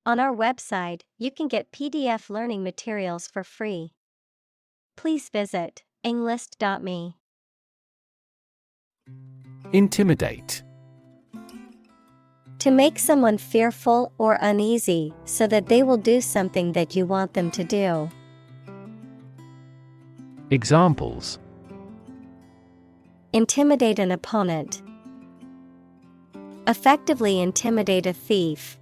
On our website, you can get PDF learning materials for free. Please visit englist.me. Intimidate. To make someone fearful or uneasy so that they will do something that you want them to do. Examples: Intimidate an opponent. Effectively intimidate a thief.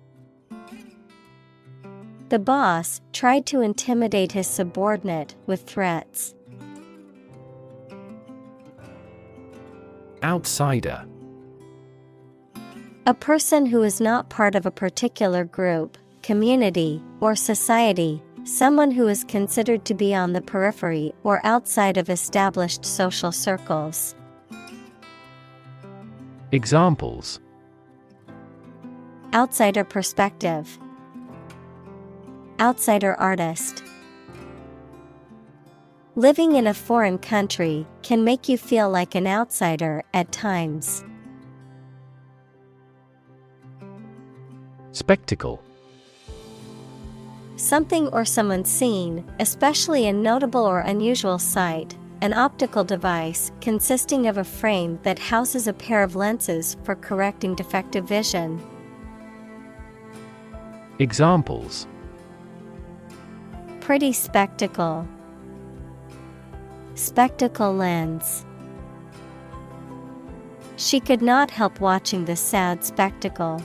The boss tried to intimidate his subordinate with threats. Outsider. A person who is not part of a particular group, community, or society, someone who is considered to be on the periphery or outside of established social circles. Examples: Outsider perspective. Outsider artist. Living in a foreign country can make you feel like an outsider at times. Spectacle. Something or someone seen, especially a notable or unusual sight, an optical device consisting of a frame that houses a pair of lenses for correcting defective vision. Examples: Pretty spectacle. Spectacle lens. She could not help watching the sad spectacle.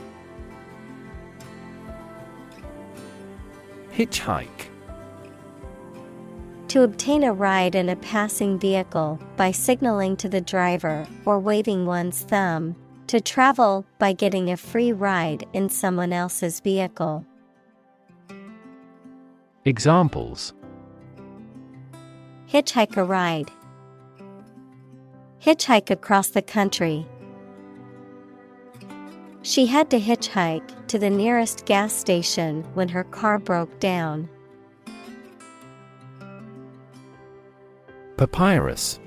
Hitchhike. To obtain a ride in a passing vehicle by signaling to the driver or waving one's thumb. To travel by getting a free ride in someone else's vehicle. Examples: Hitchhike a ride. Hitchhike across the country. She had to hitchhike to the nearest gas station when her car broke down. Papyrus.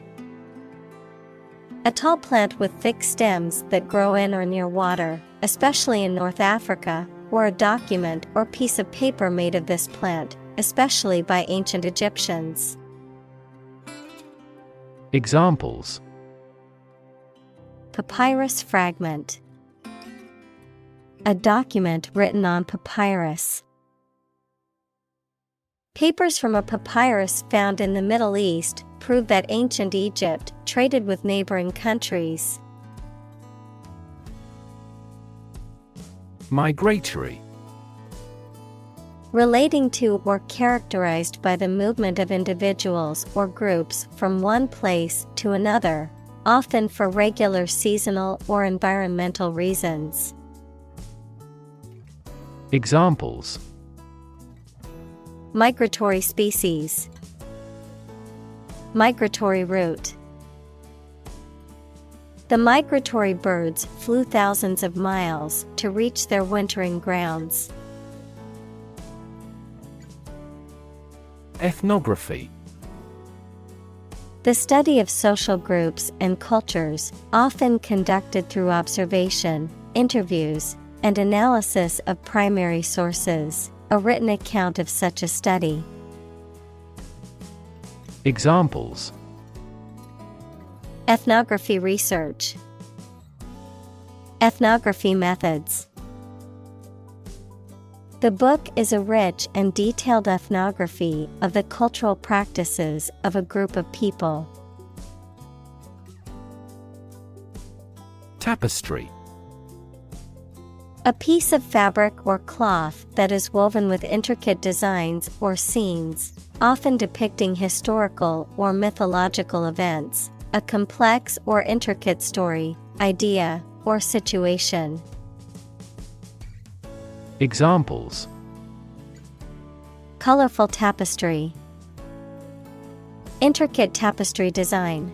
A tall plant with thick stems that grow in or near water, especially in North Africa, or a document or piece of paper made of this plant, especially by ancient Egyptians. Examples: Papyrus fragment. A document written on papyrus. Papers from a papyrus found in the Middle East prove that ancient Egypt traded with neighboring countries. Migratory. Relating to or characterized by the movement of individuals or groups from one place to another, often for regular seasonal or environmental reasons. Examples: Migratory species. Migratory route. The migratory birds flew thousands of miles to reach their wintering grounds. Ethnography. The study of social groups and cultures, often conducted through observation, interviews, and analysis of primary sources, a written account of such a study. Examples: Ethnography research. Ethnography methods. The book is a rich and detailed ethnography of the cultural practices of a group of people. Tapestry. A piece of fabric or cloth that is woven with intricate designs or scenes, often depicting historical or mythological events, a complex or intricate story, idea, or situation. Examples: Colorful tapestry. Intricate tapestry design.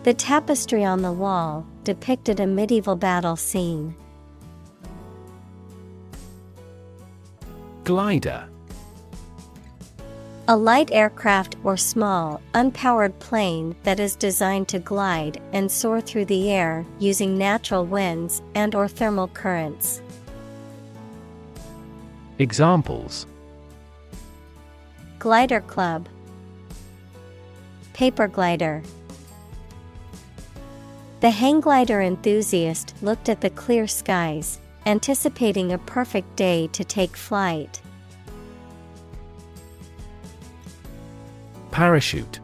The tapestry on the wall depicted a medieval battle scene. Glider. A light aircraft or small, unpowered plane that is designed to glide and soar through the air using natural winds and/or thermal currents. Examples: glider club, paper glider. The hang glider enthusiast looked at the clear skies, anticipating a perfect day to take flight. Parachute.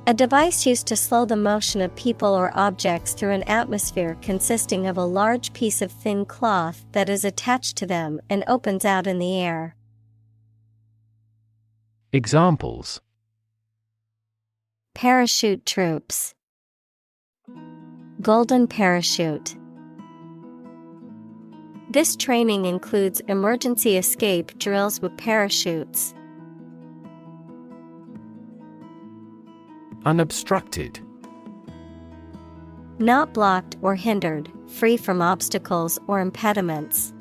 A device used to slow the motion of people or objects through an atmosphere consisting of a large piece of thin cloth that is attached to them and opens out in the air. Examples: parachute troops, golden parachute. This training includes emergency escape drills with parachutes. Unobstructed. Not blocked or hindered, free from obstacles or impediments.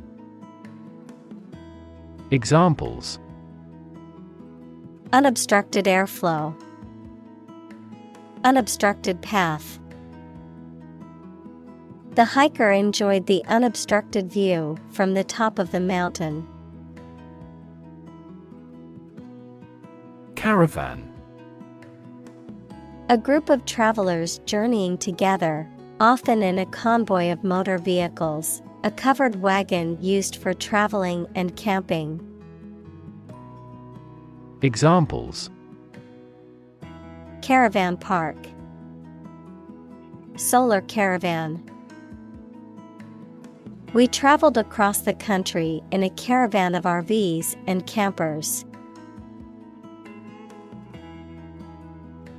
Examples: unobstructed airflow, unobstructed path. The hiker enjoyed the unobstructed view from the top of the mountain. Caravan. A group of travelers journeying together, often in a convoy of motor vehicles, a covered wagon used for traveling and camping. Examples: caravan park, solar caravan. We traveled across the country in a caravan of RVs and campers.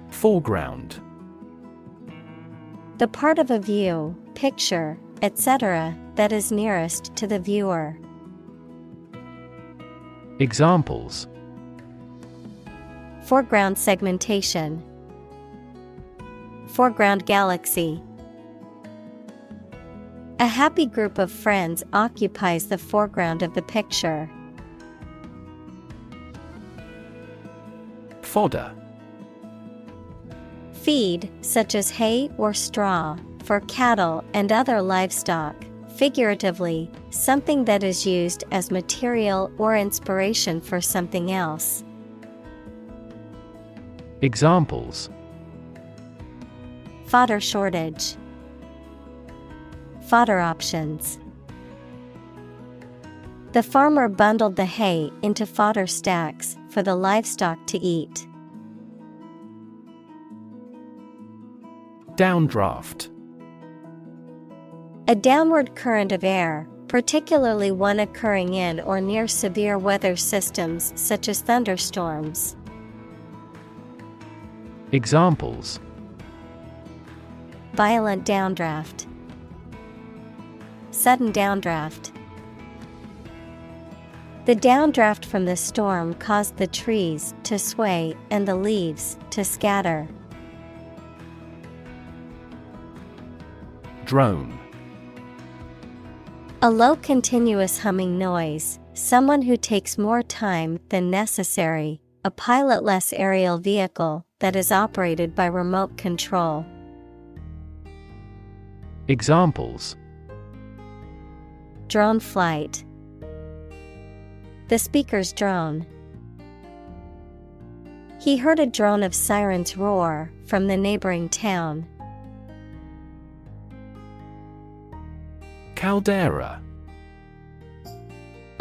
Foreground. The part of a view, picture, etc., that is nearest to the viewer. Examples: foreground segmentation, foreground galaxy. A happy group of friends occupies the foreground of the picture. Fodder. Feed, such as hay or straw, for cattle and other livestock, figuratively, something that is used as material or inspiration for something else. Examples: fodder shortage, fodder options. The farmer bundled the hay into fodder stacks for the livestock to eat. Downdraft. A downward current of air, particularly one occurring in or near severe weather systems such as thunderstorms. Examples: violent downdraft, sudden downdraft. The downdraft from the storm caused the trees to sway and the leaves to scatter. Drone. A low continuous humming noise, someone who takes more time than necessary, a pilotless aerial vehicle that is operated by remote control. Examples: drone flight, the speaker's drone. He heard a drone of sirens roar from the neighboring town. Caldera.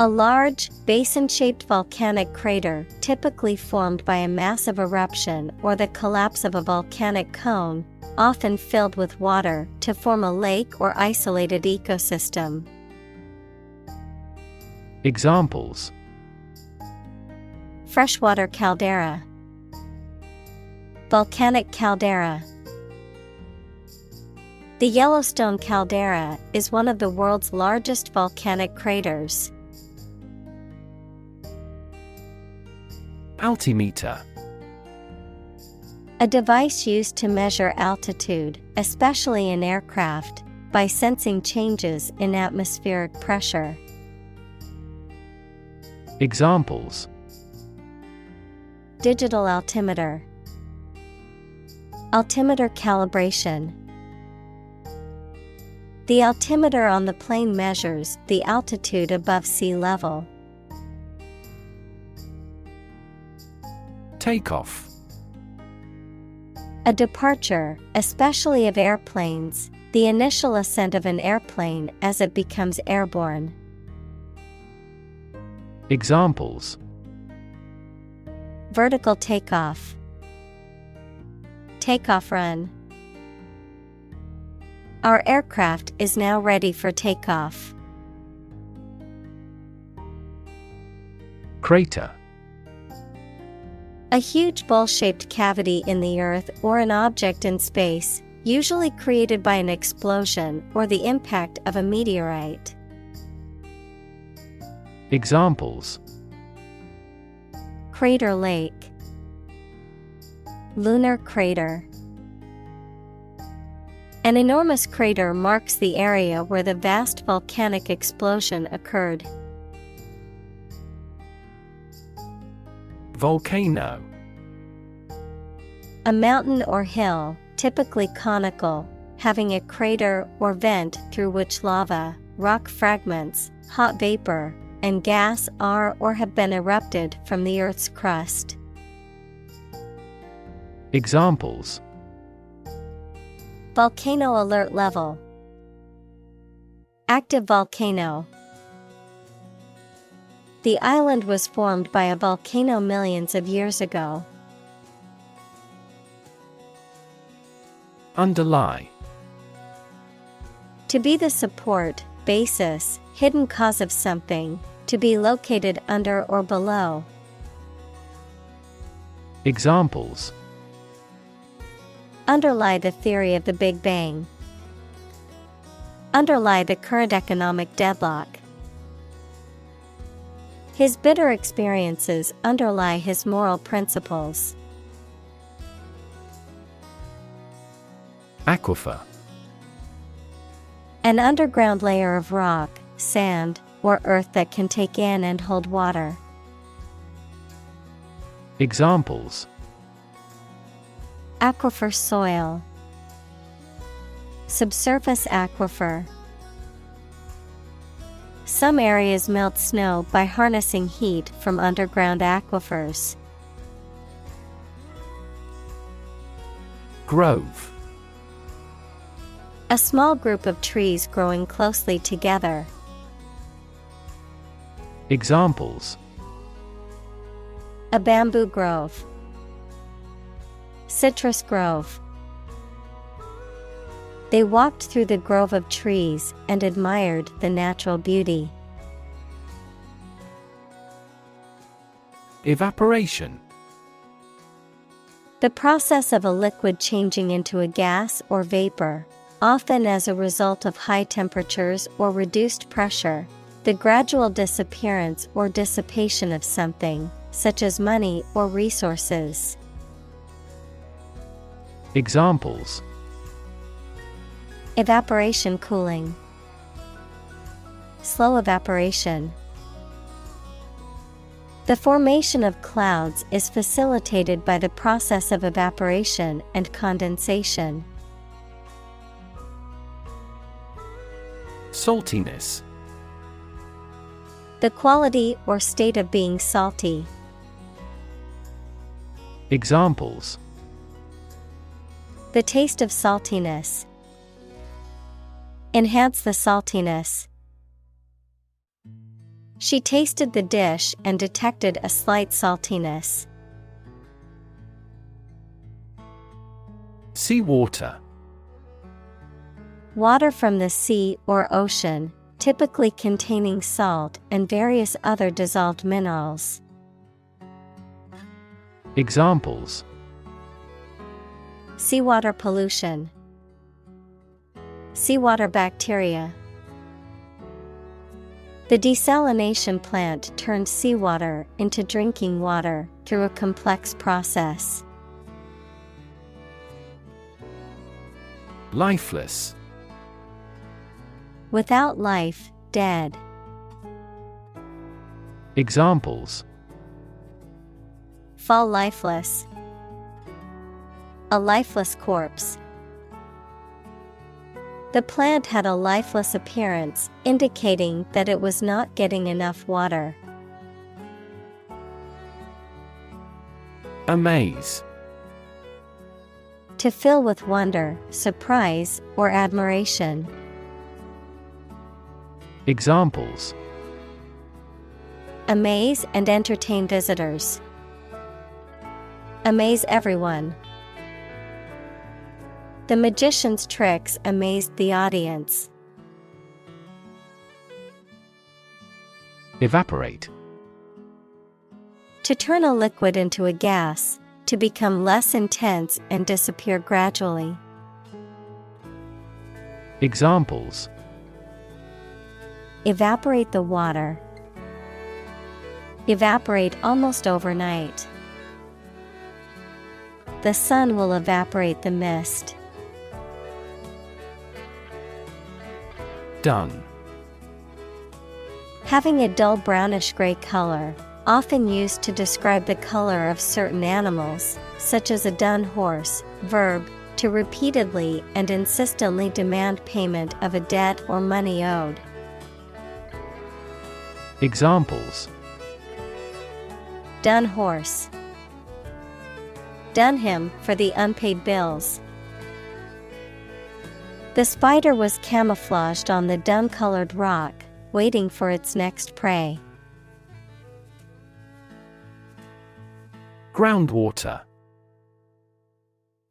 A large, basin-shaped volcanic crater typically formed by a massive eruption or the collapse of a volcanic cone, often filled with water to form a lake or isolated ecosystem. Examples: freshwater caldera, volcanic caldera. The Yellowstone caldera is one of the world's largest volcanic craters. Altimeter. A device used to measure altitude, especially in aircraft, by sensing changes in atmospheric pressure. Examples: digital altimeter, altimeter calibration. The altimeter on the plane measures the altitude above sea level. Takeoff. A departure, especially of airplanes, the initial ascent of an airplane as it becomes airborne. Examples: Vertical takeoff. Takeoff run. Our aircraft is now ready for takeoff. Crater. A huge bowl-shaped cavity in the earth or an object in space, usually created by an explosion or the impact of a meteorite. Examples: Crater lake. Lunar crater. An enormous crater marks the area where the vast volcanic explosion occurred. Volcano. A mountain or hill, typically conical, having a crater or vent through which lava, rock fragments, hot vapor, and gas are or have been erupted from the Earth's crust. Examples: Volcano alert level. Active volcano. The island was formed by a volcano millions of years ago. Underlie. To be the support, basis, hidden cause of something, to be located under or below. Examples: Underlie the theory of the Big Bang. Underlie the current economic deadlock. His bitter experiences underlie his moral principles. Aquifer. An underground layer of rock, sand, or earth that can take in and hold water. Examples: Aquifer soil. Subsurface aquifer. Some areas melt snow by harnessing heat from underground aquifers. Grove. A small group of trees growing closely together. Examples: A bamboo grove. Citrus grove. They walked through the grove of trees and admired the natural beauty. Evaporation. The process of a liquid changing into a gas or vapor, often as a result of high temperatures or reduced pressure. The gradual disappearance or dissipation of something, such as money or resources. Examples: Evaporation cooling. Slow evaporation. The formation of clouds is facilitated by the process of evaporation and condensation. Saltiness. The quality or state of being salty. Examples: The taste of saltiness. Enhance the saltiness. She tasted the dish and detected a slight saltiness. Seawater. Water from the sea or ocean, typically containing salt and various other dissolved minerals. Examples: Seawater pollution. Seawater bacteria. The desalination plant turned seawater into drinking water through a complex process. Lifeless. Without life, dead. Examples: Fall lifeless. A lifeless corpse. The plant had a lifeless appearance, indicating that it was not getting enough water. Amaze. To fill with wonder, surprise, or admiration. Examples: Amaze and entertain visitors. Amaze everyone. The magician's tricks amazed the audience. Evaporate. To turn a liquid into a gas, to become less intense and disappear gradually. Examples: Evaporate the water. Evaporate almost overnight. The sun will evaporate the mist. Dun. Having a dull brownish-gray color, often used to describe the color of certain animals, such as a dun horse. Verb, to repeatedly and insistently demand payment of a debt or money owed. Examples: Dun horse. Dun him for the unpaid bills. The spider was camouflaged on the dun-colored rock, waiting for its next prey. Groundwater.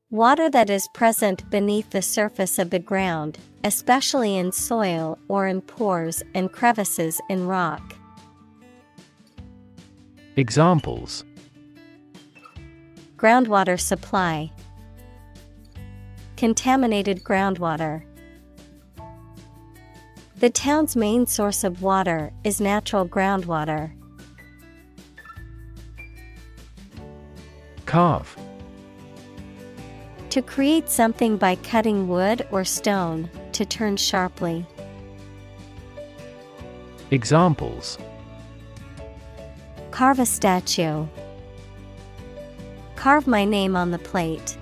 Water that is present beneath the surface of the ground, especially in soil or in pores and crevices in rock. Examples: Groundwater supply. Contaminated groundwater. The town's main source of water is natural groundwater. Carve. To create something by cutting wood or stone, to turn sharply. Examples: Carve a statue. Carve my name on the plate.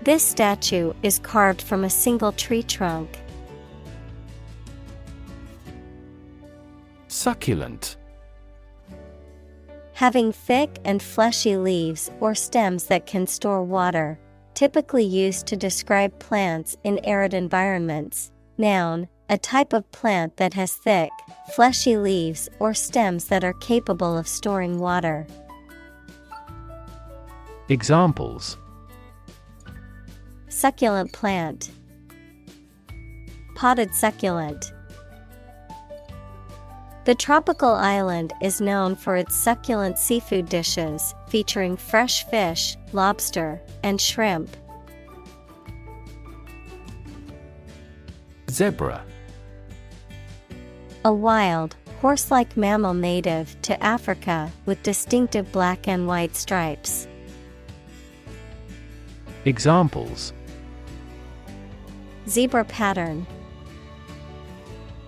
This statue is carved from a single tree trunk. Succulent. Having thick and fleshy leaves or stems that can store water, typically used to describe plants in arid environments. Noun, a type of plant that has thick, fleshy leaves or stems that are capable of storing water. Examples: Succulent plant. Potted succulent. The tropical island is known for its succulent seafood dishes, featuring fresh fish, lobster, and shrimp. Zebra. A wild, horse-like mammal native to Africa with distinctive black and white stripes. Examples: Zebra pattern.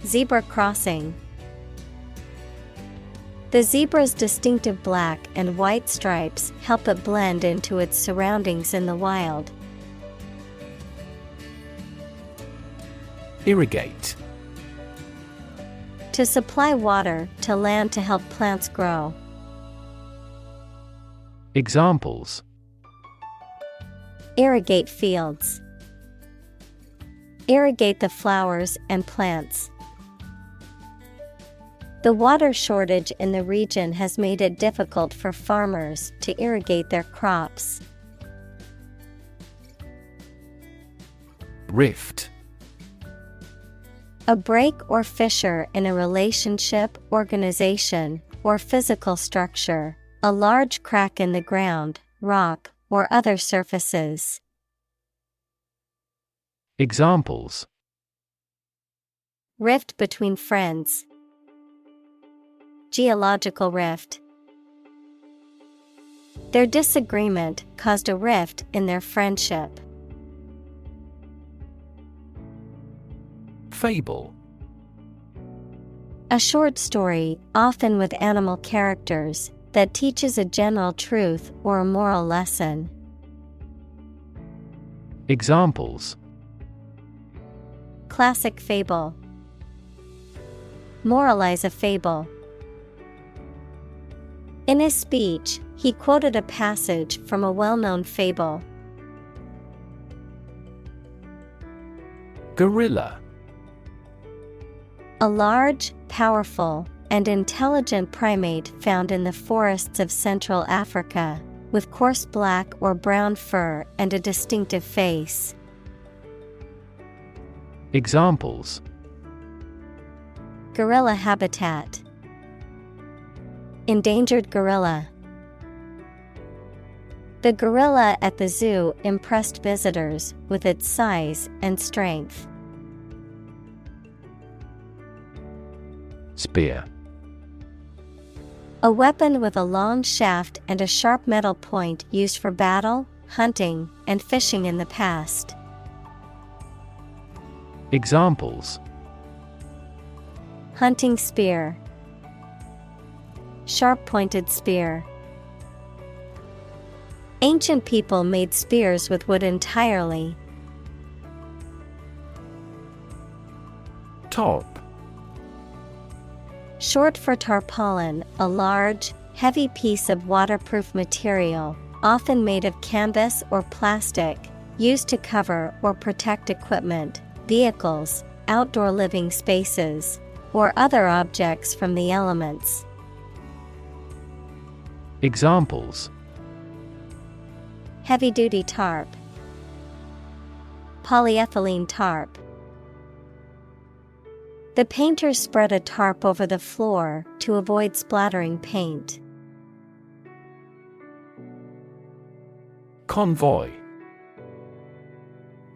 Zebra crossing. The zebra's distinctive black and white stripes help it blend into its surroundings in the wild. Irrigate. To supply water to land to help plants grow. Examples: Irrigate fields. Irrigate the flowers and plants. The water shortage in the region has made it difficult for farmers to irrigate their crops. Rift. A break or fissure in a relationship, organization, or physical structure, a large crack in the ground, rock, or other surfaces. Examples: Rift between friends. Geological rift. Their disagreement caused a rift in their friendship. Fable. A short story, often with animal characters, that teaches a general truth or a moral lesson. Examples: Classic fable. Moralize a fable. In his speech, he quoted a passage from a well-known fable. Gorilla. A large, powerful, and intelligent primate found in the forests of Central Africa, with coarse black or brown fur and a distinctive face. Examples: Gorilla habitat. Endangered gorilla. The gorilla at the zoo impressed visitors with its size and strength. Spear. A weapon with a long shaft and a sharp metal point used for battle, hunting, and fishing in the past. Examples: Hunting spear. Sharp-pointed spear. Ancient people made spears with wood entirely. Top. Short for tarpaulin, a large, heavy piece of waterproof material, often made of canvas or plastic, used to cover or protect equipment, vehicles, outdoor living spaces, or other objects from the elements. Examples: Heavy-duty tarp. Polyethylene tarp. The painters spread a tarp over the floor to avoid splattering paint. Convoy.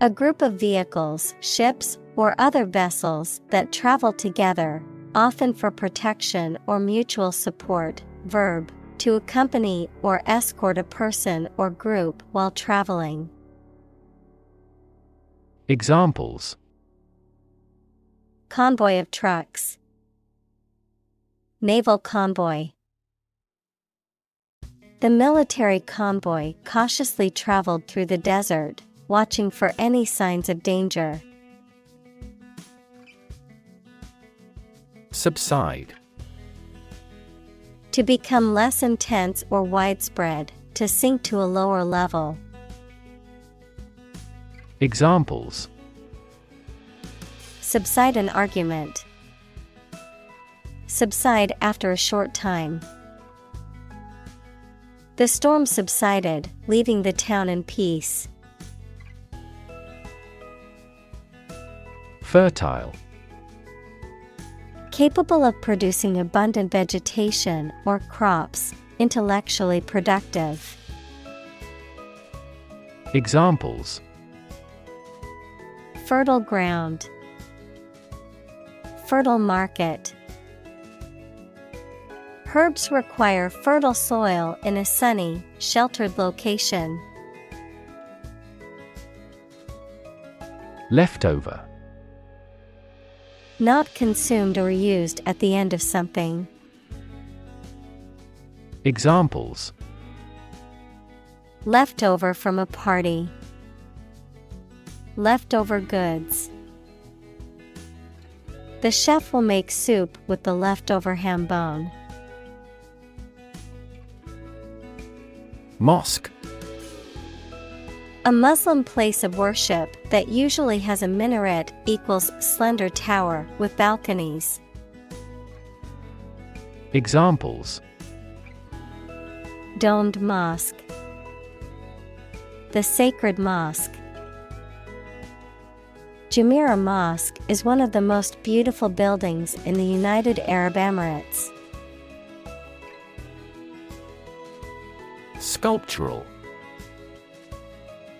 A group of vehicles, ships, or other vessels that travel together, often for protection or mutual support. Verb: to accompany or escort a person or group while traveling. Examples: Convoy of trucks. Naval convoy. The military convoy cautiously traveled through the desert, watching for any signs of danger. Subside. To become less intense or widespread, to sink to a lower level. Examples: Subside an argument. Subside after a short time. The storm subsided, leaving the town in peace. Fertile. Capable of producing abundant vegetation or crops, intellectually productive. Examples: Fertile ground. Fertile market. Herbs require fertile soil in a sunny, sheltered location. Leftover. Not consumed or used at the end of something. Examples: Leftover from a party. Leftover goods. The chef will make soup with the leftover ham bone. Mosque. A Muslim place of worship that usually has a minaret equals slender tower with balconies. Examples: Domed mosque. The sacred mosque. Jumeirah Mosque is one of the most beautiful buildings in the United Arab Emirates. Sculptural.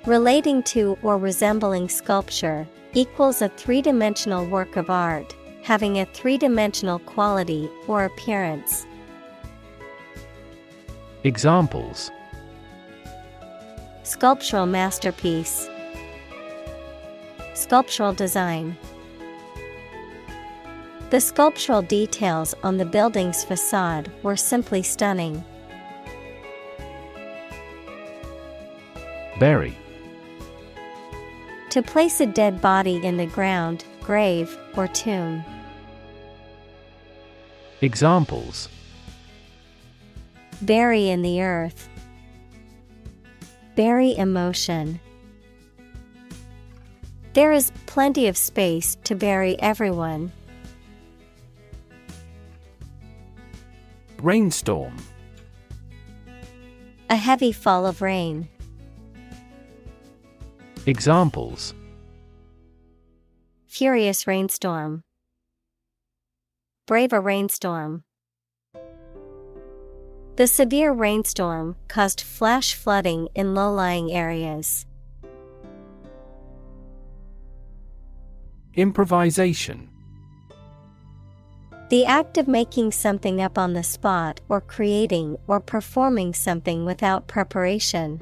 Relating to or resembling sculpture, equals a three-dimensional work of art, having a three-dimensional quality or appearance. Examples: Sculptural masterpiece. Sculptural design. The sculptural details on the building's facade were simply stunning. Bury. To place a dead body in the ground, grave or tomb. Examples: Bury in the earth. Bury emotion. There is plenty of space to bury everyone. Rainstorm. A heavy fall of rain. Examples: Furious rainstorm. Brave a rainstorm. The severe rainstorm caused flash flooding in low-lying areas. Improvisation. The act of making something up on the spot or creating or performing something without preparation.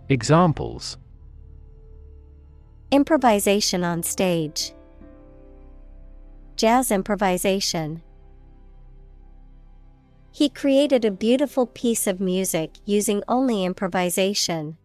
Examples: Improvisation on stage. Jazz improvisation. He created a beautiful piece of music using only improvisation.